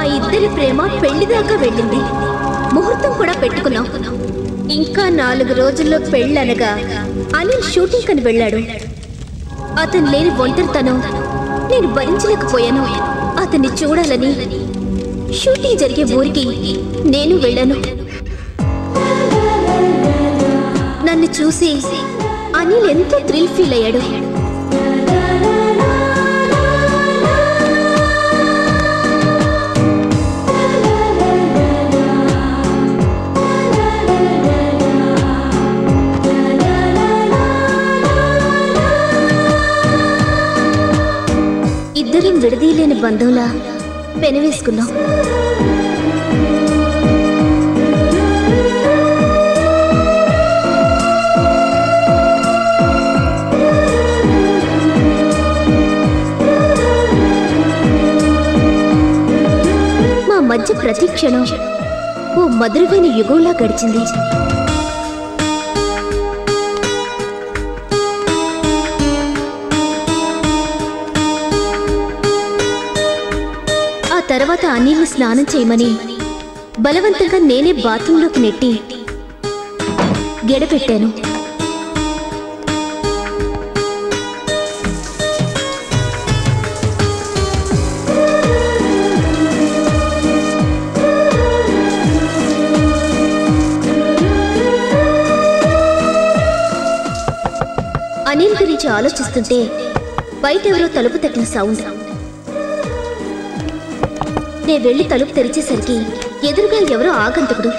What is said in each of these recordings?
మా ఇద్దరి ప్రేమ పెళ్లిదాకా వెళ్ళింది. ముహూర్తం కూడా పెట్టుకున్నాం. ఇంకా 4 రోజుల్లో పెళ్ళనగా అనిల్ షూటింగ్ కని వెళ్ళాడు. అతను లేని ఒంటరితనం నేను భరించలేకపోయాను. అతన్ని చూడాలని షూటింగ్ జరిగే ఊరికి నేను వెళ్ళాను. నన్ను చూసి అనిల్ ఎంతో థ్రిల్ ఫీల్ అయ్యాడు. ఇద్దరం విడదీయలేని బంధంలా పెనవేసుకున్నాం. మా మధ్య ప్రతి క్షణం ఓ మధురమైన యుగంలా గడిచింది. తర్వాత అనిల్ని స్నానం చేయమని బలవంతంగా నేనే బాత్రూంలోకి నెట్టి గెడపెట్టాను. అనిల్ గురించి ఆలోచిస్తుంటే బయట ఎవరో తలుపు తట్టిన సౌండ్. నేను వెళ్ళి తలుపు తెరిచేసరికి ఎదురుగా ఎవరో ఆగంతకుడు.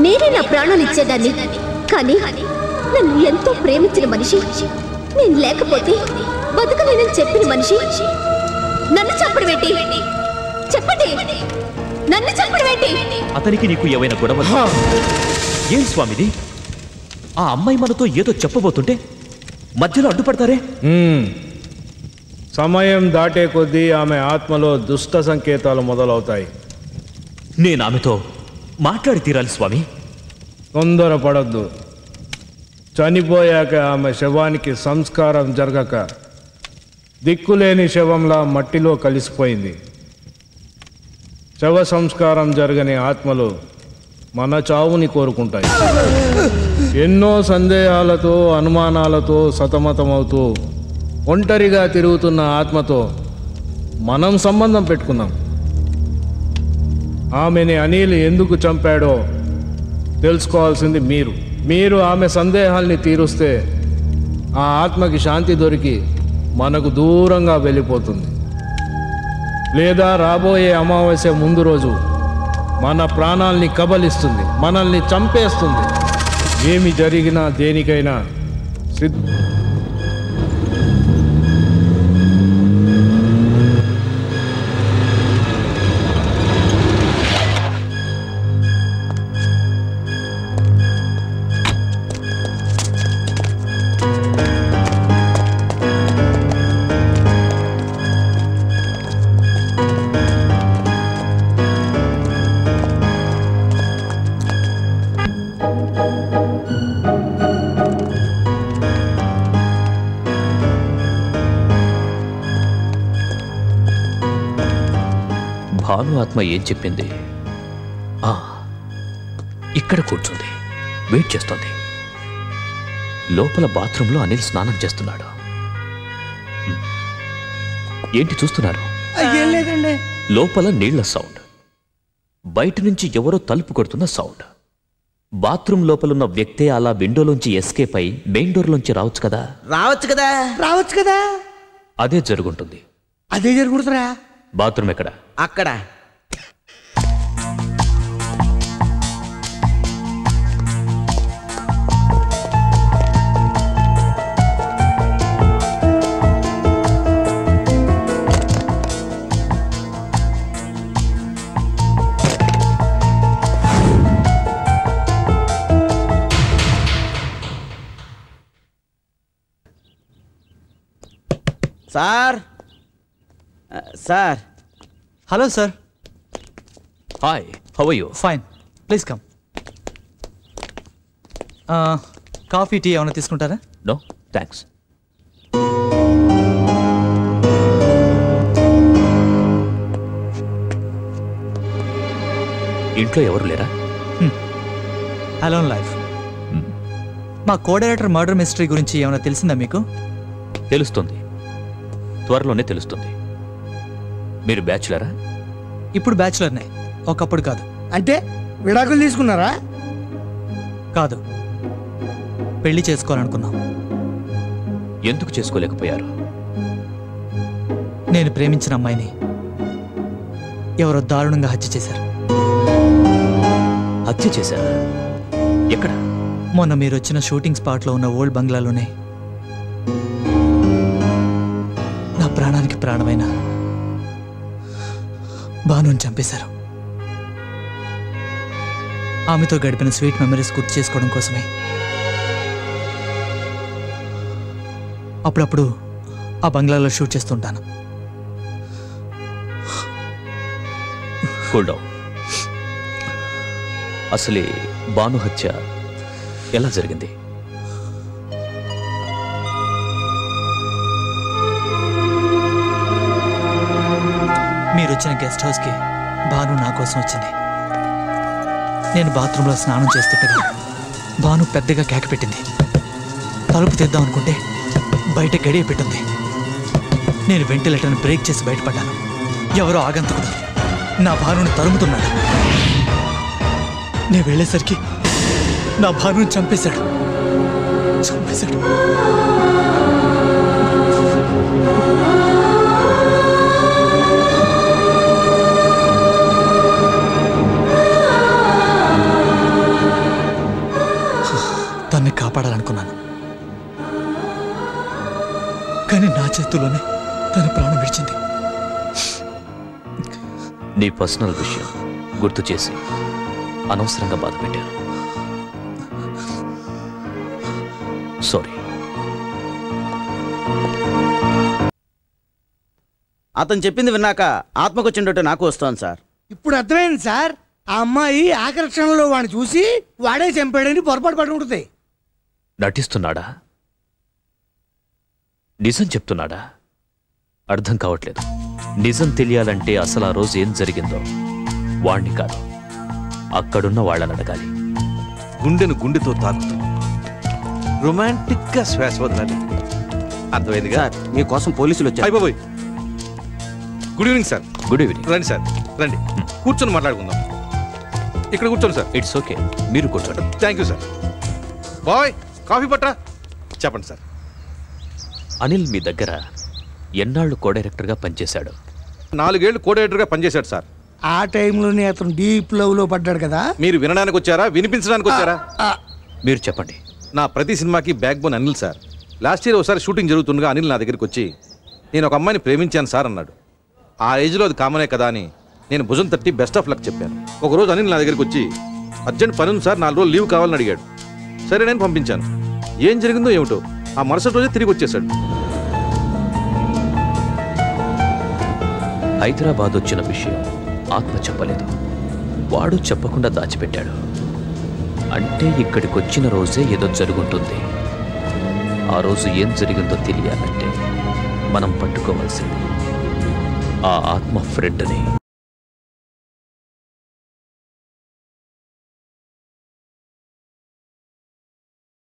నేనే నా ప్రాణాలు ఇచ్చేదాన్ని. కానీ నన్ను ఎంతో ప్రేమించిన మనిషి, నేను లేకపోతే బతకలేనని చెప్పిన మనిషి నన్ను చంపడం ఏంటి? చెప్పండి, నన్ను చంపడం ఏంటి? అతనికి నీకు ఏమైనా గొడవ? ఏం స్వామిది? ఆ అమ్మాయి మనతో ఏదో చెప్పబోతుంటే మధ్యలో అడ్డుపడతారే? సమయం దాటే కొద్దీ ఆమె ఆత్మలో దుష్ట సంకేతాలు మొదలవుతాయి. నేను ఆమెతో మాట్లాడి తీరాలి స్వామి. తొందరపడద్దు. చనిపోయాక ఆమె శవానికి సంస్కారం జరగక దిక్కులేని శవంలా మట్టిలో కలిసిపోయింది. శవ సంస్కారం జరగని ఆత్మలు మన చావుని కోరుకుంటాయి. ఎన్నో సందేహాలతో అనుమానాలతో సతమతమవుతూ ఒంటరిగా తిరుగుతున్న ఆత్మతో మనం సంబంధం పెట్టుకున్నాం. ఆమెని అనిల్ ఎందుకు చంపాడో తెలుసుకోవాల్సింది మీరు. మీరు ఆమె సందేహాల్ని తీరుస్తే ఆ ఆత్మకి శాంతి దొరికి మనకు దూరంగా వెళ్ళిపోతుంది. లేదా రాబోయే అమావాస్య ముందు రోజు మన ప్రాణాల్ని కబలిస్తుంది, మనల్ని చంపేస్తుంది. ఏమి జరిగినా దేనికైనా ఆత్మ ఏం చెప్పింది? ఇక్కడ కూర్చుంది, వెయిట్ చేస్తోంది. లోపల బాత్రూంలో అనిల్ స్నానం చేస్తున్నాడు. ఏంటి చూస్తున్నారు? లోపల నీళ్ల సౌండ్, బయట నుంచి ఎవరో తలుపు కొడుతున్న సౌండ్. బాత్రూమ్ లోపలున్న వ్యక్తే అలా విండోలోంచి ఎస్కేప్ అయి మెయిన్ డోర్లోంచి రావచ్చు కదా. అదే జరుగుంటుంది. అదే జరుగుతుందా? బాత్రూమ్ ఎక్కడ? అక్కడ. Sir. Hello sir. Hi, how are you? Fine, please come. Coffee, tea ఏమైనా తీసుకుంటారా? No thanks. ఇంట్లో ఎవరు లేరా? Alone life. మా కో-డైరెక్టర్ మర్డర్ మిస్టరీ గురించి ఏమైనా తెలిసిందా మీకు? తెలుస్తుంది, త్వరలోనే తెలుస్తుంది. మీరు బ్యాచులరా? ఇప్పుడు బ్యాచులర్నే, ఒకప్పుడు కాదు. అంటే విడాకులు తీసుకున్నారా? కాదు, పెళ్లి చేసుకోవాలనుకున్నాం. ఎందుకు చేసుకోలేకపోయారు? నేను ప్రేమించిన అమ్మాయిని ఎవరో దారుణంగా హత్య చేశారు. హత్య చేశారా? ఎక్కడ? మొన్న మీరు వచ్చిన షూటింగ్ స్పాట్లో ఉన్న ఓల్డ్ బంగ్లాలోనే. నా ప్రాణానికి ప్రాణమైన భానుని చంపేశారు. ఆమెతో గడిపిన స్వీట్ మెమరీస్ గుర్తు చేసుకోవడం కోసమే అప్పుడప్పుడు ఆ బంగ్లాలో షూట్ చేస్తుంటాను. Cool down. అసలే భాను హత్య ఎలా జరిగింది? మీరు వచ్చిన గెస్ట్ హౌస్కి భాను నా కోసం వచ్చింది. నేను బాత్రూంలో స్నానం చేస్తుండగా భాను పెద్దగా కేక పెట్టింది. తలుపు తీద్దాం అనుకుంటే బయట గడియ పెట్టింది. నేను వెంటిలేటర్ని బ్రేక్ చేసి బయటపడ్డాను. ఎవరో ఆగంతకుడు నా భానుని తరుముతున్నాడు. నేను వెళ్ళేసరికి నా భానుని చంపేశాడు. తన్ని కాపాడాలనుకున్నాను, కానీ నా చేతుల్లోనే తన ప్రాణం విడిచింది. నీ పర్సనల్ విషయం గుర్తు చేసి అనవసరంగా బాధ పెట్టాను. సారీ. అతను చెప్పింది విన్నాక ఆత్మకొచ్చిండటం నాకు వస్తోంది సార్. ఇప్పుడు అర్థమైంది సార్. ఆ అమ్మాయి ఆకర్షణలో వాడిని చూసి వాడే చంపాడని పొరపాటు పడి ఉంటుంది. నటిస్తున్నాడా? నిజం చెప్తున్నాడా? అర్థం కావట్లేదు. నిజం తెలియాలంటే అసలు ఆ రోజు ఏం జరిగిందో వాణ్ణి కాదు, అక్కడున్న వాళ్ళని అడగాలి. గుండెను గుండెతో తాకుతూ రొమాంటిక్ గా శ్వాస వదలాలి. అర్థమైందిగా? మీకోసం పోలీసులు వచ్చారు. అయిపోయి. Good evening sir. Good evening. రండి సార్, రండి, కూర్చొని మాట్లాడుకుందాం. ఇక్కడ కూర్చోండి సార్. ఇట్స్ ఓకే, మీరు కూర్చోండి. Thank you sir. Boy, coffee పట్టా. చెప్పండి సార్. అనిల్ మీ దగ్గర ఎన్నాళ్ళు కో-డైరెక్టర్గా పనిచేశాడు? 4 ఏళ్ళు కో-డైరెక్టర్గా పనిచేశాడు సార్. ఆ టైంలోనే అతను డీప్ లవ్ లో పడ్డాడు కదా. మీరు వినడానికి వచ్చారా, వినిపించడానికి వచ్చారా? మీరు చెప్పండి. నా ప్రతి సినిమాకి back bone Anil sir. Last year ఒకసారి షూటింగ్ జరుగుతుండగా అనిల్ నా దగ్గరికి వచ్చి నేను ఒక అమ్మాయిని ప్రేమించాను సార్ అన్నాడు. ఆ ఏజ్లో అది కామనే కదా అని నేను భుజం తట్టి బెస్ట్ ఆఫ్ లక్ చెప్పాను. ఒకరోజు అనిల్ నా దగ్గరికి వచ్చి అర్జెంట్ పని ఉంది సార్, 4 రోజులు లీవ్ కావాలని అడిగాడు. సరే నేను పంపించాను. ఏం జరిగిందో ఏమిటో ఆ మరుసటి రోజే తిరిగి వచ్చేసాడు. హైదరాబాద్ వచ్చిన విషయం ఆత్మ చెప్పలేదు, వాడు చెప్పకుండా దాచిపెట్టాడు. అంటే ఇక్కడికి వచ్చిన రోజే ఏదో జరుగుంటుంది. ఆ రోజు ఏం జరిగిందో తెలియాలంటే మనం పట్టుకోవాల్సింది ఆ ఆత్మ ఫ్రెండ్ని.